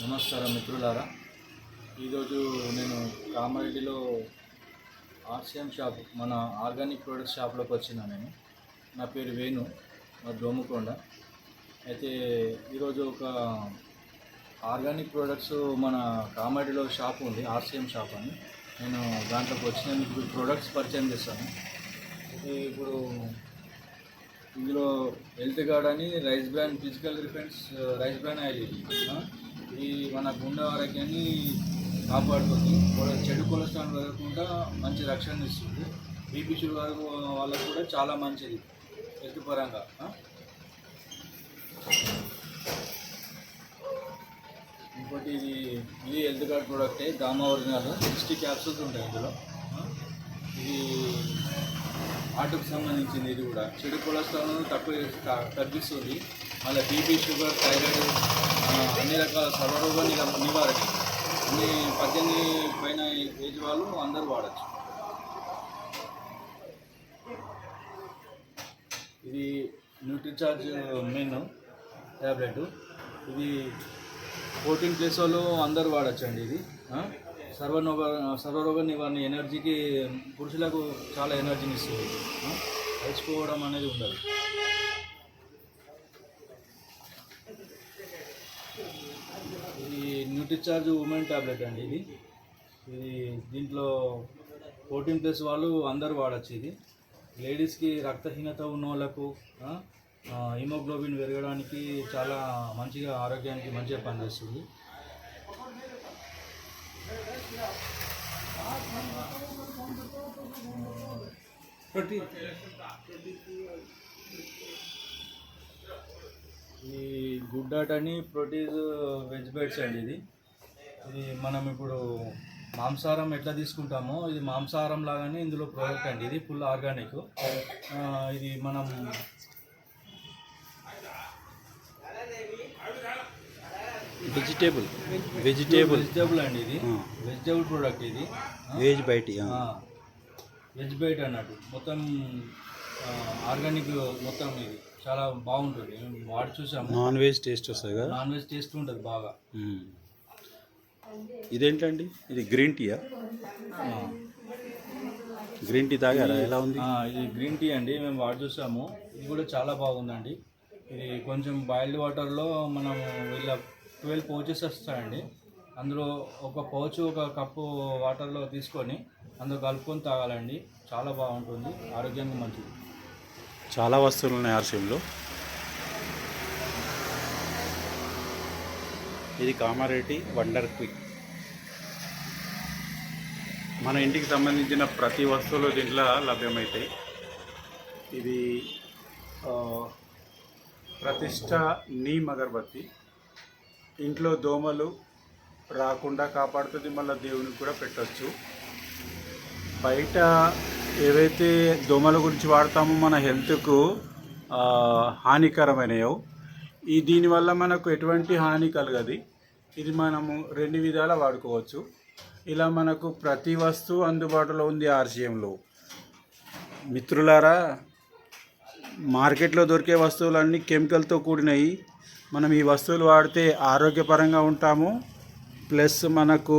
నమస్కారం మిత్రులారా. ఈరోజు నేను కామారెడ్డిలో ఆర్సిఎం షాప్, మన ఆర్గానిక్ ప్రొడక్ట్స్ షాప్లోకి వచ్చినా. నా పేరు వేణు, మా దోముకొండ. అయితే ఈరోజు ఒక ఆర్గానిక్ ప్రొడక్ట్స్ మన కామారెడ్డిలో షాప్ ఉంది, ఆర్సిఎం షాప్ అని. నేను దాంట్లోకి వచ్చిన మీకు ప్రొడక్ట్స్ పరిచయం చేస్తాను. ఇప్పుడు ఇందులో హెల్త్ గార్డ్ అని rice bran physical defence rice bran oil ఇది మన గుండె ఆరోగ్యాన్ని కాపాడుతుంది. చెడు కొలెస్ట్రాల్ పెరగకుండా మంచి రక్షణ ఇస్తుంది. బీపీ షుగర్ వాళ్ళకు కూడా చాలా మంచిది హెల్త్ పరంగా. ఇంకోటి ఇది హెల్త్ గార్డ్ ప్రోడక్టే, గామా ఒరిజినల్ 60 క్యాప్సూల్స్ ఉంటాయి ఇందులో. ఇది హార్ట్కి సంబంధించింది. ఇది కూడా చెడు కొలెస్ట్రాల్ తగ్గిస్తుంది. మళ్ళీ బీపీ షుగర్ థైరాయిడ్ అన్ని రకాల సర్వరోగ నివారణ. అన్ని 18 పైన ఏజ్ వాళ్ళు అందరూ వాడచ్చు. ఇది న్యూట్రిచార్జ్ మెయిన్ ట్యాబ్లెట్. ఇది 14+ వాళ్ళు అందరూ వాడచ్చండి. ఇది సర్వరోగ నివారణ, ఎనర్జీకి పురుషులకు చాలా ఎనర్జీని ఇస్తుంది. అలసిపోవడం అనేది ఉండదు. ఇది న్యూట్రిచార్జ్ ఉమెన్ టాబ్లెట్ అండి. ఇది దీంట్లో 14+ వాళ్ళు అందరూ వాడచ్చు. ఇది లేడీస్కి రక్తహీనత ఉన్న వాళ్ళకు, హిమోగ్లోబిన్ పెరగడానికి చాలా మంచిగా, ఆరోగ్యానికి మంచిగా పనిచేస్తుంది. ఈ గుడ్ డాట్ అని ప్రోటీన్ వెజ్ బైట్స్ అండి. ఇది మనం ఇప్పుడు మాంసాహారం ఎట్లా తీసుకుంటామో, ఇది మాంసాహారం లాగానే ఇందులో ప్రోడక్ట్ అండి. ఇది ఫుల్ ఆర్గానిక్. ఇది మనం వెజిటేబుల్ అండి. ఇది వెజిటేబుల్ ప్రోడక్ట్. ఇది వెజ్ బైట్ అన్నట్టు. మొత్తం ఆర్గానిక్ మొత్తం. ఇది చాలా బాగుంటుంది, వాడి చూసాము. నాన్ వెజ్ టేస్ట్ వస్తుంది కదా? నాన్ వెజ్ టేస్ట్ ఉంటుంది బాగా. ఇదేంటండి? ఇది గ్రీన్ టీయా? గ్రీన్ టీ తాగారా? ఎలా ఉంది? ఇది గ్రీన్ టీ అండి, మేము వాడి చూసాము. ఇది కూడా చాలా బాగుందండి. ఇది కొంచెం బాయిల్డ్ వాటర్లో మనం 12 పౌచెస్ వస్తాయండి. అందులో ఒక పౌచ్ ఒక కప్పు వాటర్లో తీసుకొని అందులో కలుపుకొని తాగాలండి. చాలా బాగుంటుంది, ఆరోగ్యానికి మంచిది. చాలా వస్తువులు ఉన్నాయి ఆర్సిఎంలో. ఇది కామారెడ్డి వండర్ క్విక్. మన ఇంటికి సంబంధించిన ప్రతి వస్తువులు దీంట్లో లభ్యమవుతాయి. ఇది ప్రతిష్ట నీమ్ అగరబత్తి. ఇంట్లో దోమలు రాకుండా కాపాడుతుంది. మళ్ళీ దేవునికి కూడా పెట్టచ్చు. బయట ఏవైతే దోమల గురించి వాడతామో మన హెల్త్కు హానికరమైనయో, దీనివల్ల మనకు ఎటువంటి హాని కలగదు. ఇది మనము 2 విధాల వాడుకోవచ్చు. ఇలా మనకు ప్రతి వస్తువు అందుబాటులో ఉంది ఆర్సిఎంలో. మిత్రులారా, మార్కెట్లో దొరికే వస్తువులన్నీ కెమికల్తో కూడినవి. మనం ఈ వస్తువులు వాడితే ఆరోగ్యపరంగా ఉంటాము, ప్లస్ మనకు